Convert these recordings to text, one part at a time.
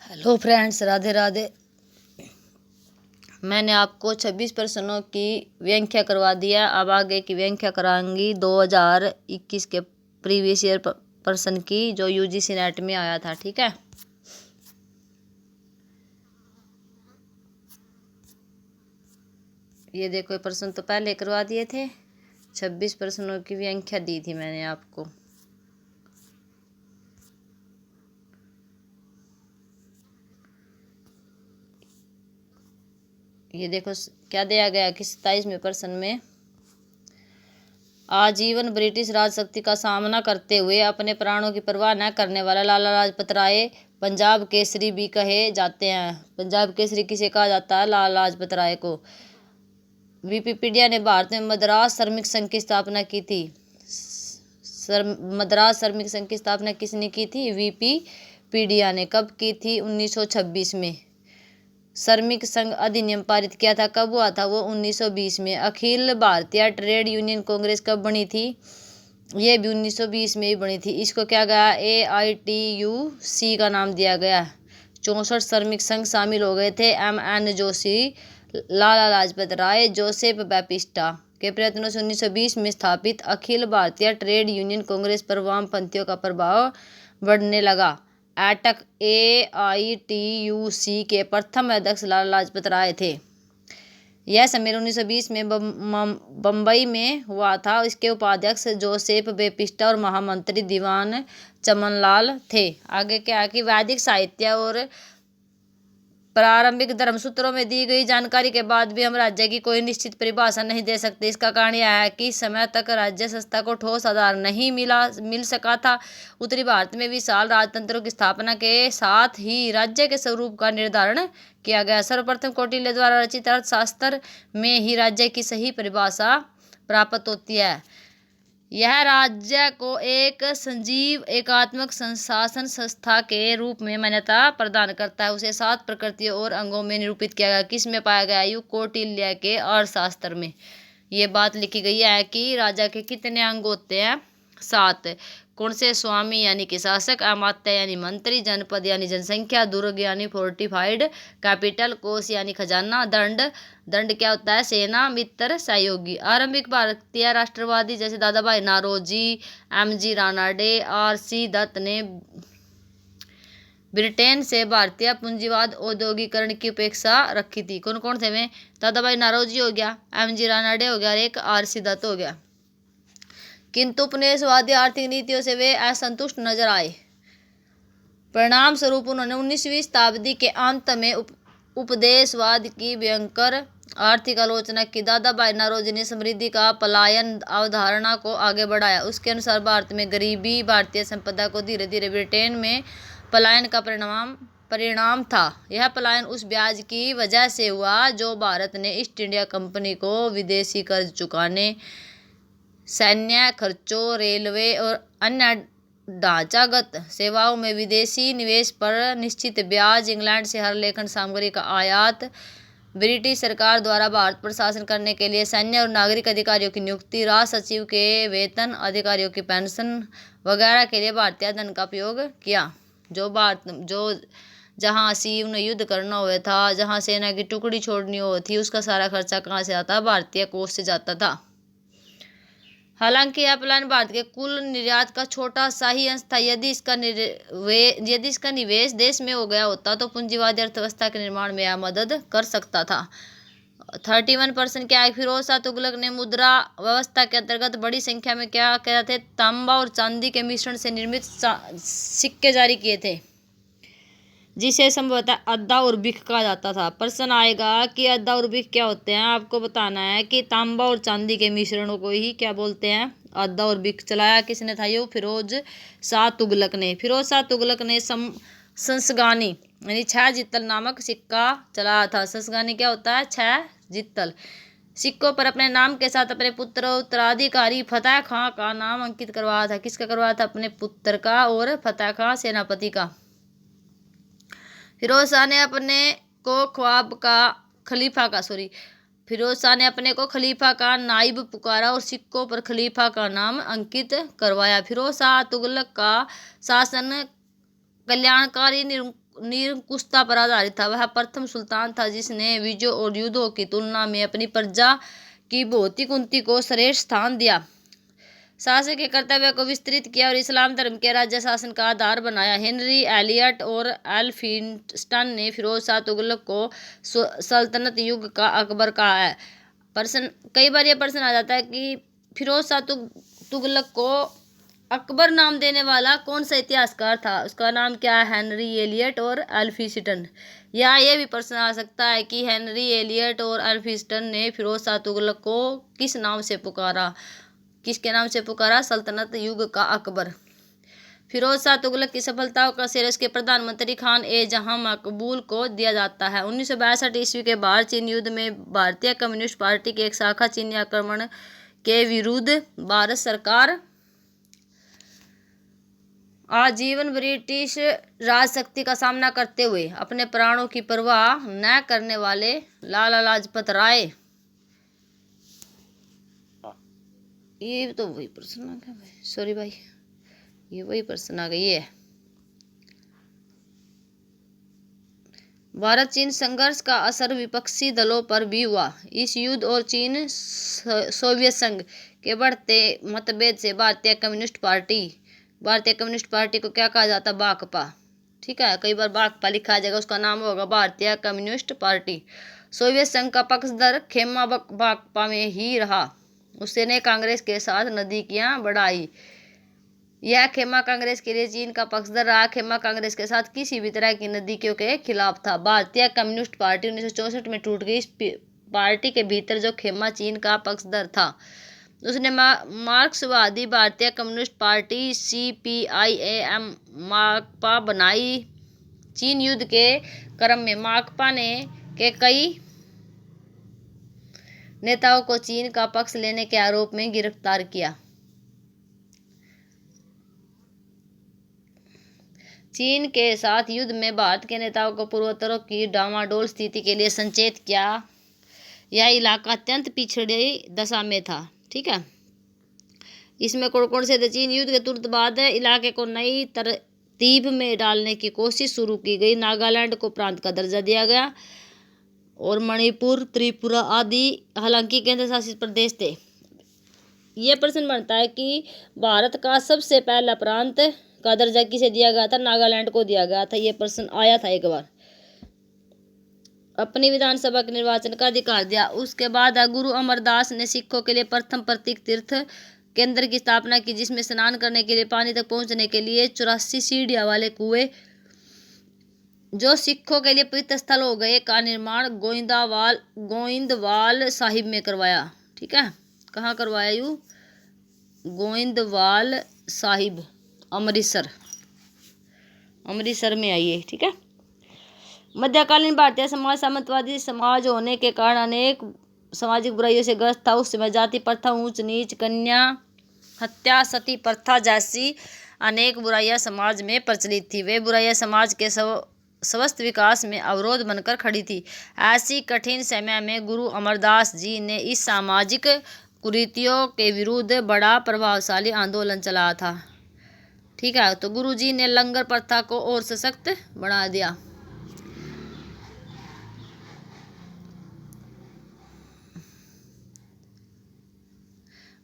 Hello friends, Radhe Radhe. मैंने आपको 26 प्रश्नों की व्याख्या करवा दिया। अब आगे की व्याख्या कराऊंगी 2021 के प्रीवियस ईयर प्रश्न की, जो यूजीसी नेट में आया था। ठीक है, ये देखो, प्रश्न तो पहले करवा दिए थे। 26 प्रश्नों की व्याख्या दी थी मैंने आपको। ये देखो क्या दिया गया कि 27वें प्रश्न में, आजीवन ब्रिटिश राजशक्ति का सामना करते हुए अपने प्राणों की परवाह न करने वाला लाला लाजपत राय पंजाब केसरी भी कहे जाते हैं। पंजाब केसरी किसे कहा जाता है? लाला लाजपत राय को। विकिपीडिया ने भारत में मद्रास श्रमिक संघ की स्थापना की थी। मद्रास श्रमिक संघ की स्थापना किसने की थी? विकिपीडिया ने। कब की थी? 1926 में। श्रमिक संघ अधिनियम पारित किया था, कब हुआ था? वो 1920 में। अखिल भारतीय ट्रेड यूनियन कांग्रेस कब बनी थी? ये भी 1920 में ही बनी थी। इसको क्या गया? AITUC का नाम दिया गया। 64 श्रमिक संघ शामिल हो गए थे। MN Joshi, Lala Lajpat Rai, Joseph Baptista के प्रयत्नों से 1920 में स्थापित अखिल भारतीय ट्रेड यूनियन कांग्रेस पर वामपंथियों का प्रभाव बढ़ने लगा। एटक AITUC के प्रथम अध्यक्ष लाला लाजपत राय थे। यह सम्मेलन 1920 में बम्बई में हुआ था। इसके उपाध्यक्ष जोसेफ बैप्टिस्टा और महामंत्री दीवान चमनलाल थे। आगे क्या है कि वैदिक साहित्य और प्रारंभिक धर्मसूत्रों में दी गई जानकारी के बाद भी हम राज्य की कोई निश्चित परिभाषा नहीं दे सकते। इसका कारण यह है कि समय तक राज्य संस्था को ठोस आधार नहीं मिल सका था। उत्तरी भारत में विशाल राजतंत्रों की स्थापना के साथ ही राज्य के स्वरूप का निर्धारण किया गया। सर्वप्रथम कौटिल्य द्वारा रचित अर्थशास्त्र में ही राज्य की सही परिभाषा प्राप्त होती है। यह राज्य को एक सजीव एकात्मक शासन संस्था के रूप में मान्यता प्रदान करता है। उसे 7 प्रकृतियों और अंगों में निरूपित किया गया। किस में पाया गया? युग कौटिल्य के अर्थशास्त्र में ये बात लिखी गई है कि राजा के कितने अंग होते हैं? 7। कौन से? स्वामी यानी कि शासक, अमात्य यानी मंत्री, जनपद यानी जनसंख्या, दुर्ग यानी फोर्टिफाइड कैपिटल, कोष यानी खजाना, दंड क्या होता है? सेना, मित्र, सहयोगी। आरंभिक भारतीय राष्ट्रवादी जैसे दादा भाई नौरोजी, MG रानाडे, RC दत्त ने ब्रिटेन से भारतीय पूंजीवाद औद्योगिकरण की अपेक्षा रखी थी। कौन कौन थे वे? दादा भाई नौरोजी हो गया, MG रानाडे हो गया और एक RC दत्त हो गया। किंतु उपनिवेशवादी आर्थिक नीतियों से वे असंतुष्ट नजर आए। परिणाम स्वरूप उन्होंने 19वीं शताब्दी के अंत में उपदेशवाद की भयंकर आर्थिक आलोचना की। दादा भाई नौरोजी ने समृद्धि का पलायन अवधारणा को आगे बढ़ाया। उसके अनुसार भारत में गरीबी भारतीय संपदा को धीरे धीरे ब्रिटेन में पलायन का परिणाम था। यह पलायन उस ब्याज की वजह से हुआ जो भारत ने ईस्ट इंडिया कंपनी को विदेशी कर्ज चुकाने, सैन्य खर्चों, रेलवे और अन्य ढांचागत सेवाओं में विदेशी निवेश पर निश्चित ब्याज, इंग्लैंड से हर लेखन सामग्री का आयात, ब्रिटिश सरकार द्वारा भारत पर शासन करने के लिए सैन्य और नागरिक अधिकारियों की नियुक्ति, राज सचिव के वेतन, अधिकारियों की पेंशन वगैरह के लिए भारतीय धन का उपयोग किया। जहाँ सीमा में युद्ध करना हुआ था, जहाँ सेना की टुकड़ी छोड़नी हुई थी, उसका सारा खर्चा कहाँ से आता? भारतीय कोष से जाता था। हालांकि यह पलायन भारत के कुल निर्यात का छोटा सा ही अंश था। यदि इसका निवेश देश में हो गया होता तो पूंजीवादी अर्थव्यवस्था के निर्माण में यह मदद कर सकता था। 31% क्या है? फिरोज शाह तुगलक ने मुद्रा व्यवस्था के अंतर्गत बड़ी संख्या में क्या कहते थे? तांबा और चांदी के मिश्रण से निर्मित सिक्के जारी किए थे, जिसे संभवतः अद्दा और बिख कहा जाता था। प्रश्न आएगा कि अद्दा और बिख क्या होते हैं? आपको बताना है कि तांबा और चांदी के मिश्रणों को ही क्या बोलते हैं? अद्दा और बिख। चलाया किसने था? ये फिरोज शाह तुगलक ने। फिरोज शाह तुगलक ने संसगानी यानी 6 जित्तल नामक सिक्का चलाया था। संसगानी क्या होता है? 6 जित्तल। सिक्कों पर अपने नाम के साथ अपने पुत्र उत्तराधिकारी फतेह खां का नाम अंकित करवाया था। किसका करवाया था? अपने पुत्र का और फतेह खां सेनापति का। फिरोज शाह ने अपने को खलीफा का नाइब पुकारा और सिक्कों पर खलीफा का नाम अंकित करवाया। फिरोज शाह तुगलक का शासन कल्याणकारी, निरंकुशता पर आधारित था। वह प्रथम सुल्तान था जिसने विजयों और युद्धों की तुलना में अपनी प्रजा की भौतिक उन्नति को श्रेष्ठ स्थान दिया, शासक के कर्तव्य को विस्तृत किया और इस्लाम धर्म के राज्य शासन का आधार बनाया। हेनरी एलियट और एल्फिंस्टन ने फिरोज शाह तुगलक को सल्तनत युग का अकबर कहा है। कई बार यह प्रश्न आ जाता है कि फिरोज शाह तुगलक को अकबर नाम देने वाला कौन सा इतिहासकार था, उसका नाम क्या है? हेनरी एलियट और एल्फिंस्टन। या ये भी प्रश्न आ सकता है कि हेनरी एलियट और एल्फिंस्टन ने फिरोज शाह तुगलक को किस नाम से पुकारा? किसके नाम से पुकारा? सल्तनत युग का अकबर। फिरोज शाह तुगलक की सफलताओं का श्रेय उसके प्रधानमंत्री खान ए जहां मकबूल को दिया जाता है। 1962 ईस्वी के भारत चीन युद्ध में भारतीय कम्युनिस्ट पार्टी की एक शाखा चीनी आक्रमण के विरुद्ध भारत सरकार आजीवन ब्रिटिश राजशक्ति का सामना करते हुए अपने प्राणों की परवाह न करने वाले लाला लाजपत राय, ये तो वही प्रश्न आ गया भाई, सॉरी भाई, ये वही प्रश्न आ गई है। भारत चीन संघर्ष का असर विपक्षी दलों पर भी हुआ। इस युद्ध और चीन सोवियत संघ के बढ़ते मतभेद से भारतीय कम्युनिस्ट पार्टी को क्या कहा जाता? भाकपा। ठीक है, कई बार भाकपा लिखा जाएगा, उसका नाम होगा भारतीय कम्युनिस्ट पार्टी। सोवियत संघ का पक्षधर खेमा भाकपा में ही रहा। उसने कांग्रेस के साथ नज़दीकियां बढ़ाई। यह खेमा कांग्रेस के लिए चीन का पक्षधर रहा। खेमा कांग्रेस के साथ किसी भी तरह की नज़दीकियों के खिलाफ था। भारतीय कम्युनिस्ट पार्टी 1964 में टूट गई। इस पार्टी के भीतर जो खेमा चीन का पक्षधर था, उसने मार्क्सवादी भारतीय कम्युनिस्ट पार्टी CPIAM माकपा बनाई। चीन युद्ध के क्रम में माकपा ने के कई नेताओं को चीन का पक्ष लेने के आरोप में गिरफ्तार किया। चीन के साथ युद्ध में भारत के नेताओं को पूर्वोत्तरों की डामाडोल स्थिति के लिए संचेत किया। यह इलाका अत्यंत पिछड़ी दशा में था। ठीक है, इसमें कौन से थे? चीन युद्ध के तुरंत बाद इलाके को नई तरतीब में डालने की कोशिश शुरू की गई। नागालैंड को प्रांत का दर्जा दिया गया और मणिपुर, त्रिपुरा आदि हालांकि केंद्र शासित प्रदेश थे। ये प्रश्न बनता है कि भारत का सबसे पहला प्रांत का दर्जा किसे दिया गया था? नागालैंड को दिया गया था। ये प्रश्न आया था एक बार। अपनी विधानसभा के निर्वाचन का अधिकार दिया। उसके बाद गुरु अमरदास ने सिखों के लिए प्रथम प्रतीक तीर्थ केंद्र की स्थापना की, जिसमें स्नान करने के लिए पानी तक पहुंचने के लिए 84 सीढ़ियां वाले कुएं, जो सिखों के लिए पवित्र स्थल हो गए, का निर्माण गोइंदवाल साहिब में करवाया। ठीक है, कहाँ करवाया? यू गोइंदवाल साहिब, अमृतसर में आई है। ठीक है, मध्यकालीन भारतीय समाज सामंतवादी समाज होने के कारण अनेक सामाजिक बुराइयों से ग्रस्त था। उस समय जाति प्रथा, ऊंच नीच, कन्या हत्या, सती प्रथा जैसी अनेक बुराइयां समाज में प्रचलित थी। वे बुराइयां समाज के स्वस्थ विकास में अवरोध बनकर खड़ी थी। ऐसी कठिन समय में गुरु अमरदास जी ने इस सामाजिक कुरीतियों के विरुद्ध बड़ा प्रभावशाली आंदोलन चलाया था। ठीक है, तो गुरु जी ने लंगर प्रथा को और सशक्त बना दिया।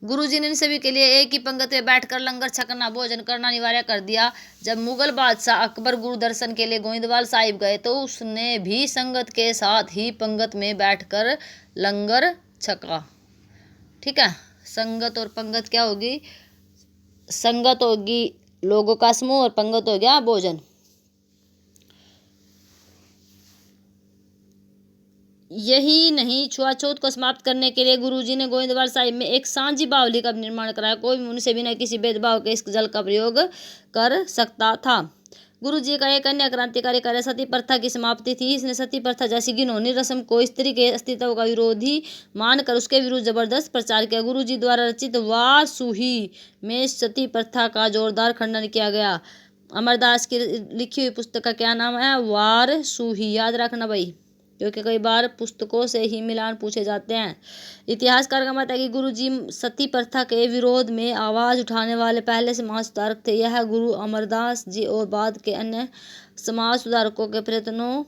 गुरुजी ने सभी के लिए एक ही पंक्ति में बैठकर लंगर छकना, भोजन करना अनिवार्य कर दिया। जब मुगल बादशाह अकबर गुरु दर्शन के लिए गोइंदवाल साहिब गए तो उसने भी संगत के साथ ही पंक्ति में बैठकर लंगर छका। ठीक है, संगत और पंक्ति क्या होगी? संगत होगी लोगों का समूह और पंक्ति हो गया भोजन। यही नहीं, छुआछूत को समाप्त करने के लिए गुरुजी ने गोइंदवाल साहिब में एक सांझी बावली का निर्माण कराया। कोई भी उनसे बिना किसी भेदभाव के इस जल का प्रयोग कर सकता था। गुरुजी का एक अन्य क्रांतिकारी कार्य सती प्रथा की समाप्ति थी। इसने सती प्रथा जैसी घिनौनी रस्म को स्त्री के अस्तित्व का विरोधी मानकर उसके विरुद्ध जबरदस्त प्रचार किया। गुरुजी द्वारा रचित वासुही में सती प्रथा का जोरदार खंडन किया गया। अमरदास की लिखी हुई पुस्तक का क्या नाम है? वारसुही। याद रखना भाई, क्योंकि कई बार पुस्तकों से ही मिलान पूछे जाते हैं। इतिहासकार का मत है कि गुरुजी सती प्रथा के विरोध में आवाज उठाने वाले पहले समाज सुधारक थे। यह गुरु अमरदास जी और बाद के अन्य समाज सुधारकों के प्रयत्नों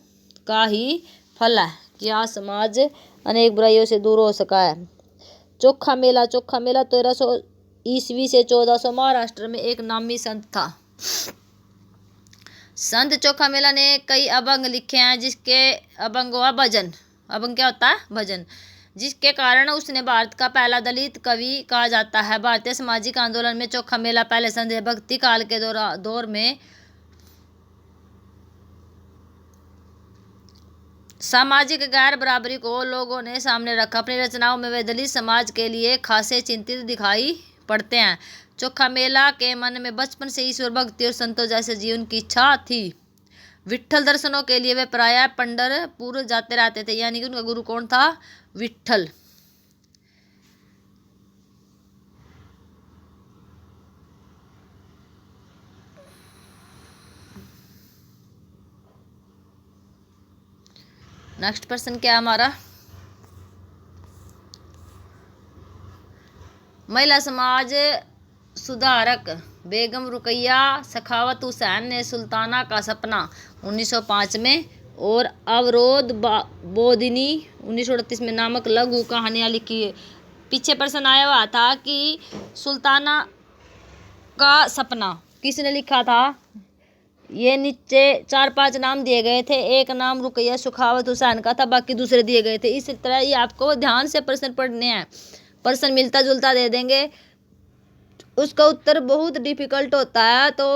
का ही फल है कि आज समाज अनेक बुराइयों से दूर हो सका है। चोखा मेला 1300 ईस्वी से 1400 महाराष्ट्र में एक नामी संत था। संत चोखा मेला ने कई अभंग लिखे हैं, जिसके अभंग हुआ भजन। अभंग क्या होता है? भजन। जिसके कारण उसने भारत का पहला दलित कवि कहा जाता है। भारतीय सामाजिक आंदोलन में चोखा मेला पहले संदेह भक्ति काल के दौर में सामाजिक गैर बराबरी को लोगों ने सामने रखा। अपनी रचनाओं में वे दलित समाज के लिए खासे चिंतित दिखाई पड़ते हैं। चोखा मेला के मन में बचपन से ईश्वर भक्ति और संतों जैसे जीवन की इच्छा थी। विट्ठल दर्शनों के लिए वे प्रायः पंढरपुर जाते रहते थे, यानी कि उनका गुरु कौन था? विट्ठल। नेक्स्ट प्रश्न क्या है हमारा? महिला समाज सुधारक बेगम रुकैया सखावत हुसैन ने सुल्ताना का सपना 1905 में और अवरोध बोधिनी 1938 में नामक लघु कहानियां लिखी है। पीछे प्रश्न आया हुआ था कि सुल्ताना का सपना किसने लिखा था? ये नीचे 4-5 नाम दिए गए थे। एक नाम रुकैया सखावत हुसैन का था, बाकी दूसरे दिए गए थे। इस तरह ये आपको ध्यान से प्रश्न पढ़ने हैं। प्रश्न मिलता जुलता दे देंगे, उसका उत्तर बहुत डिफिकल्ट होता है, तो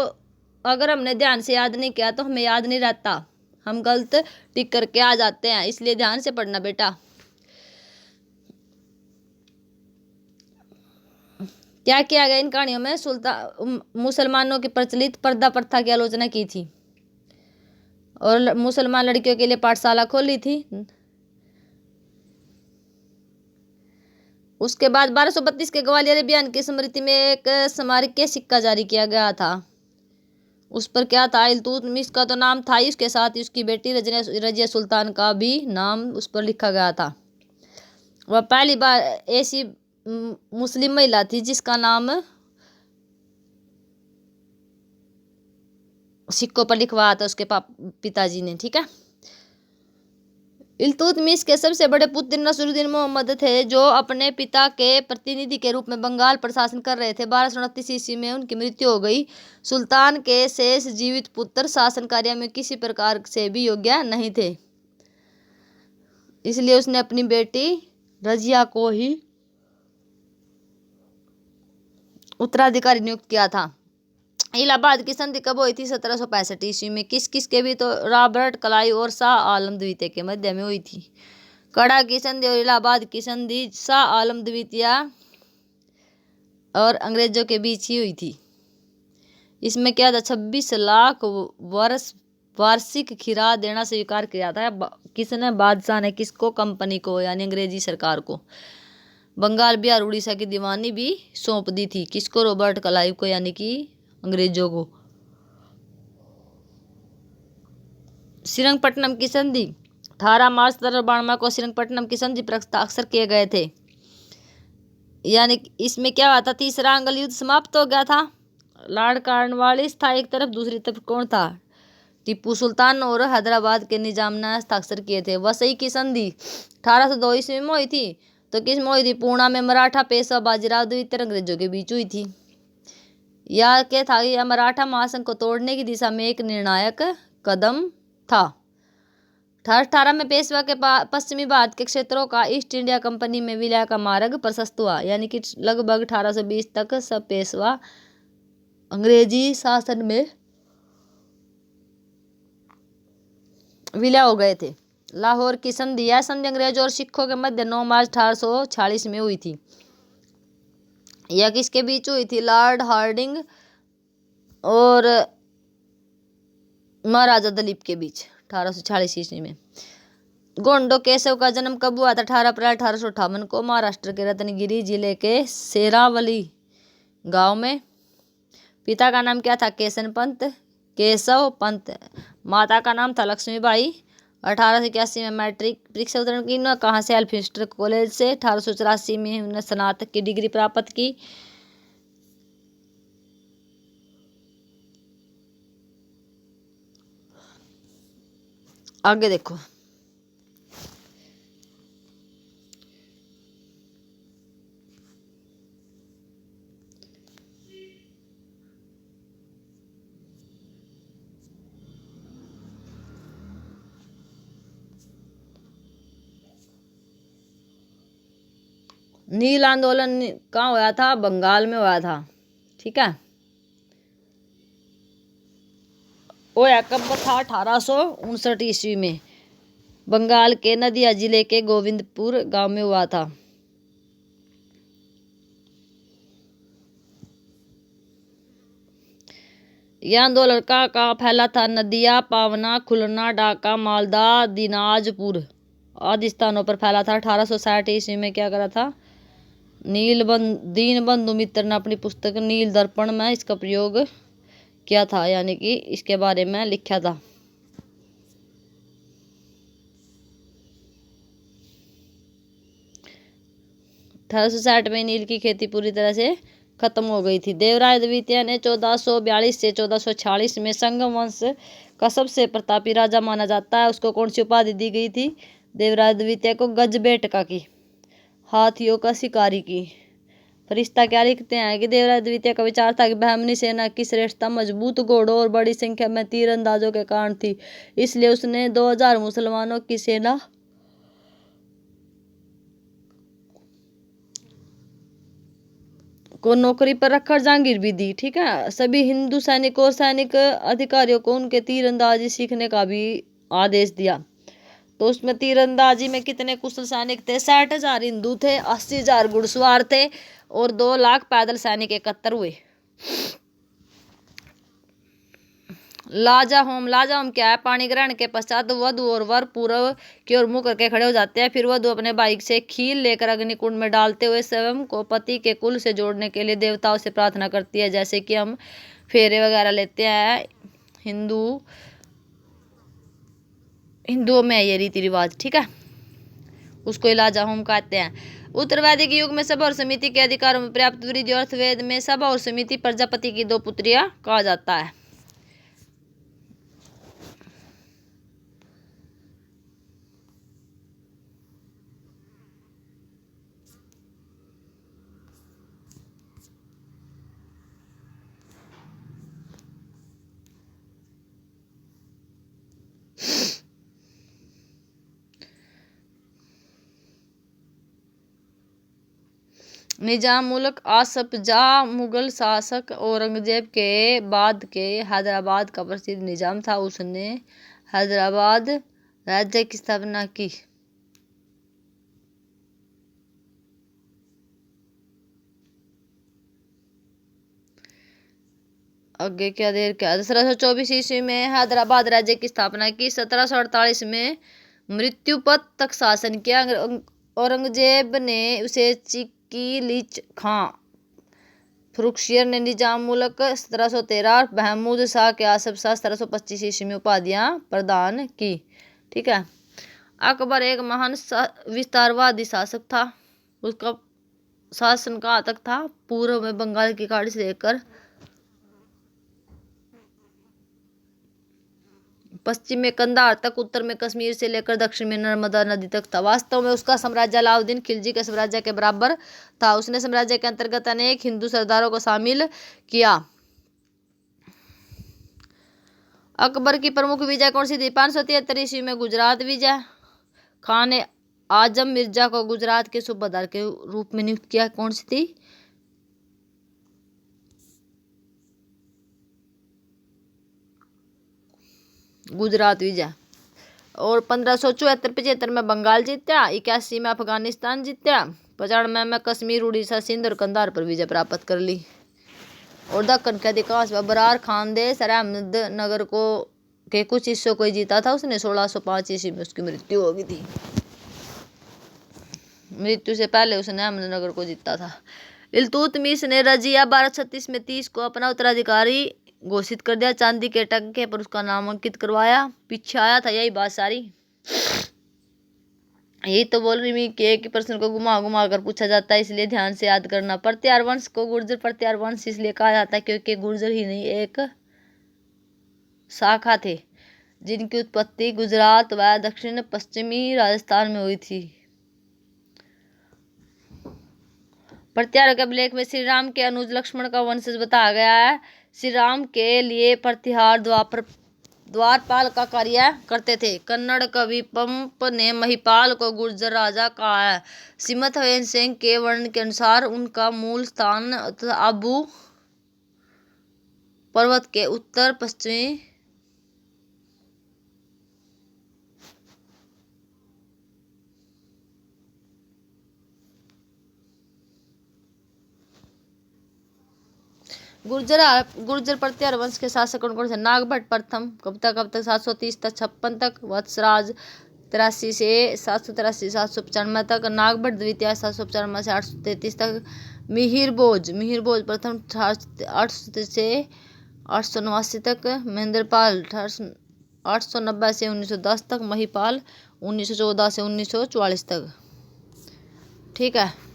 अगर हमने ध्यान से याद नहीं किया तो हमें याद नहीं रहता, हम गलत टिक करके आ जाते हैं। इसलिए ध्यान से पढ़ना बेटा। क्या किया गया इन कहानियों में? मुसलमानों की प्रचलित पर्दा प्रथा की आलोचना की थी और मुसलमान लड़कियों के लिए पाठशाला खोली थी। उसके बाद 1232 के ग्वालियर अभियान की स्मृति में एक स्मारकीय सिक्का जारी किया गया था। उस पर क्या था? इल्तुतमिश का तो नाम था ही, उसके साथ ही उसकी बेटी रजिया सुल्तान का भी नाम उस पर लिखा गया था। वह पहली बार ऐसी मुस्लिम महिला थी जिसका नाम सिक्कों पर लिखवाया था उसके पिताजी ने। ठीक है। इल्तुतमिश के सबसे बड़े पुत्र नसरुद्दीन मोहम्मद थे, जो अपने पिता के प्रतिनिधि के रूप में बंगाल पर शासन कर रहे थे। 1229 ईस्वी में उनकी मृत्यु हो गई। सुल्तान के शेष जीवित पुत्र शासन कार्य में किसी प्रकार से भी योग्य नहीं थे, इसलिए उसने अपनी बेटी रजिया को ही उत्तराधिकारी नियुक्त किया था। इलाहाबाद की संधि कब हुई थी? 1765 ईस्वी में। किस किस के भी? तो रॉबर्ट क्लाइव और शाह आलम द्वितीय के मध्य में हुई थी। कड़ा की संधि और इलाहाबाद की संधि शाह आलम द्वितीय और अंग्रेजों के बीच ही हुई थी। इसमें क्या था? 26 लाख वर्ष वार्षिक खीरा देना स्वीकार किया था। किसने? बादशाह ने। किसको? कंपनी को, यानी अंग्रेजी सरकार को। बंगाल, बिहार, उड़ीसा की दीवानी भी सौंप दी थी। किसको? रॉबर्ट क्लाइव को, यानी कि अंग्रेजों को। श्रीरंगपट्टनम की संधि 18 मार्च 1792 को श्रीरंगपट्टनम की संधि पर हस्ताक्षर किए गए थे। यानी इसमें क्या हुआ था? तीसरा अंगल युद्ध समाप्त हो गया था। लॉर्ड कॉर्नवालिस था एक तरफ, दूसरी तरफ कौन था? टीपू सुल्तान और हैदराबाद के निजाम ने हस्ताक्षर किए थे। वसई की संधि 1802 ईस्वी में हुई थी। तो किस में हुई थी? पूना में मराठा पेशवा बाजीराव द्वितीय अंग्रेजों के बीच हुई थी। यह क्या था? यह मराठा महासंघ को तोड़ने की दिशा में एक निर्णायक कदम था। 1818 में पेशवा के पश्चिमी भारत के क्षेत्रों का ईस्ट इंडिया कंपनी में विलय का मार्ग प्रशस्त हुआ, यानी कि लगभग 1820 तक सब पेशवा अंग्रेजी शासन में विलय हो गए थे। लाहौर की संधि, यह संधि अंग्रेजों और सिखों के मध्य 9 मार्च 1846 में हुई थी। यह किसके बीच हुई थी? लॉर्ड हार्डिंग और महाराजा दिलीप के बीच 1846 ईस्वी में। गोंडो केशव का जन्म कब हुआ था? 18 अप्रैल 1858 को महाराष्ट्र के रत्नगिरी जिले के शेरावली गांव में। पिता का नाम क्या था? केशन पंत, केशव पंत। माता का नाम था लक्ष्मीबाई। 1881 में मैट्रिक परीक्षा उत्तीर्ण की। कहाँ से? एल्फिंस्टर कॉलेज से। 1884 में उन्होंने स्नातक की डिग्री प्राप्त की। आगे देखो। नील आंदोलन कहाँ हुआ था? बंगाल में हुआ था। ठीक है, वो कब था? 1859 ईस्वी में बंगाल के नदिया जिले के गोविंदपुर गांव में हुआ था। यह आंदोलन कहाँ फैला था? नदिया, पावना, खुलना, डाका, मालदा, दिनाजपुर आदि स्थानों पर फैला था। 1860 ईस्वी में क्या करा था? दीनबंधु मित्र ने अपनी पुस्तक नील दर्पण में इसका प्रयोग किया था, यानी कि इसके बारे में लिखा था। में नील की खेती पूरी तरह से खत्म हो गई थी। देवराय द्वितीय ने 1442 से 1446 में संगम वंश का सबसे प्रतापी राजा माना जाता है। उसको कौन सी उपाधि दी गई थी? देवराय द्वितीय को गजबेटका की, हाथियों का शिकारी की। फरिश्ता क्या लिखते हैं कि देवराय द्वितीय का विचार था कि बहमनी सेना की श्रेष्ठता मजबूत घोड़ों और बड़ी संख्या में तीरंदाजों के कारण थी, इसलिए उसने 2000 मुसलमानों की सेना को नौकरी पर रखकर जहांगीर भी दी। ठीक है, सभी हिंदू सैनिकों और सैनिक अधिकारियों को उनके तीरंदाजी सीखने का भी आदेश दिया। तो उसमें तीरंदाजी में कितने कुशल सैनिक थे? 60,000 हिंदू थे, 80,000 घुड़सवार थे और 2 लाख पैदल सैनिक एकत्र हुए। लाजा होम क्या है? पानी ग्रहण के पश्चात वधु और वर पूर्व की ओर मुंह करके खड़े हो जाते हैं। फिर वधु अपने बाइक से खील लेकर अग्निकुंड में डालते हुए स्वयं को पति के कुल से जोड़ने के लिए देवताओं से प्रार्थना करती है, जैसे कि हम फेरे वगैरह लेते हैं हिंदुओं में ये रीति रिवाज। ठीक है, उसको लाजा होम कहते हैं। उत्तर वैदिक युग में सभा और समिति के अधिकारों में पर्याप्त वृद्धि। अर्थवेद में सभा और समिति प्रजापति की 2 पुत्रियां कहा जाता है। निजाम मुल्क आसफ जाह मुगल शासक औरंगजेब के बाद के हैदराबाद का प्रसिद्ध निजाम था। उसने हैदराबाद राज्य की स्थापना की। आगे क्या देर क्या? 1724 ईस्वी में हैदराबाद राज्य की स्थापना की। 1748 में मृत्युपत तक शासन किया। औरंगजेब ने उसे लीच खां फरुखशियर ने निजाम मुल्क 1713, महमूद शाह के आसफ शाह 1725 ईस्वी में उपाधियां प्रदान की। ठीक है, अकबर एक महान विस्तारवादी शासक था। उसका शासन कहाँ तक था? पूर्व में बंगाल की खाड़ी से लेकर पश्चिम में कंधार तक, उत्तर में कश्मीर से लेकर दक्षिण में नर्मदा नदी तक था। वास्तव में उसका साम्राज्य अलाउद्दीन खिलजी के साम्राज्य के बराबर था। उसने साम्राज्य के अंतर्गत अनेक हिंदू सरदारों को शामिल किया। अकबर की प्रमुख विजय कौन सी थी? 573 ईस्वी में गुजरात विजय। खान ने आजम मिर्जा को गुजरात के सूबादार के रूप में नियुक्त किया। कौन सी थी? गुजरात विजय। और 1574-75 में बंगाल जीता। 81 में अफगानिस्तान जीता। 95 में कश्मीर, उड़ीसा, सिंध और कंधार पर विजय प्राप्त कर ली। और दक्कन के अधिकांश बरार खानदेश और अहमदनगर के कुछ हिस्सों को जीता था उसने। 1605 ईस्वी में उसकी मृत्यु हो गई थी। मृत्यु से पहले उसने अहमदनगर को जीता था। इल्तुतमिश ने रजिया 1236 में 30 को अपना उत्तराधिकारी घोषित कर दिया। चांदी के टंके पर उसका नाम अंकित करवाया। पीछे आया था यही बात सारी। यही तो बोल रही मैं कि एक प्रश्न को घुमा घुमा कर पूछा जाता है, इसलिए ध्यान से याद करना। प्रत्यार वंश को गुर्जर प्रत्यार वंश इसलिए कहा जाता है क्योंकि गुर्जर ही नहीं एक शाखा थे जिनकी उत्पत्ति गुजरात व दक्षिण पश्चिमी राजस्थान में हुई थी। प्रतिहार के अभिलेख में श्री राम के अनुज लक्ष्मण का वंशज बताया गया है। श्री राम के लिए प्रतिहार द्वारपाल का कार्य करते थे। कन्नड़ कवि पंप ने महिपाल को गुर्जर राजा कहा है। श्रीमद हवेन सिंह के वर्णन के अनुसार उनका मूल स्थान आबू पर्वत के उत्तर पश्चिमी गुर्जर प्रतिहार वंश के शासक कौन थे? नागभट्ट प्रथम कब तक 730 तक 56 तक, वत्सराज 83 से 783 795 तक, नागभट्ट द्वितीय 795 से 833 तक, मिहिर भोज प्रथम 800 से 889 तक, महेंद्रपाल 890 से 1910 तक, महिपाल 1914 से 1944 तक। ठीक है।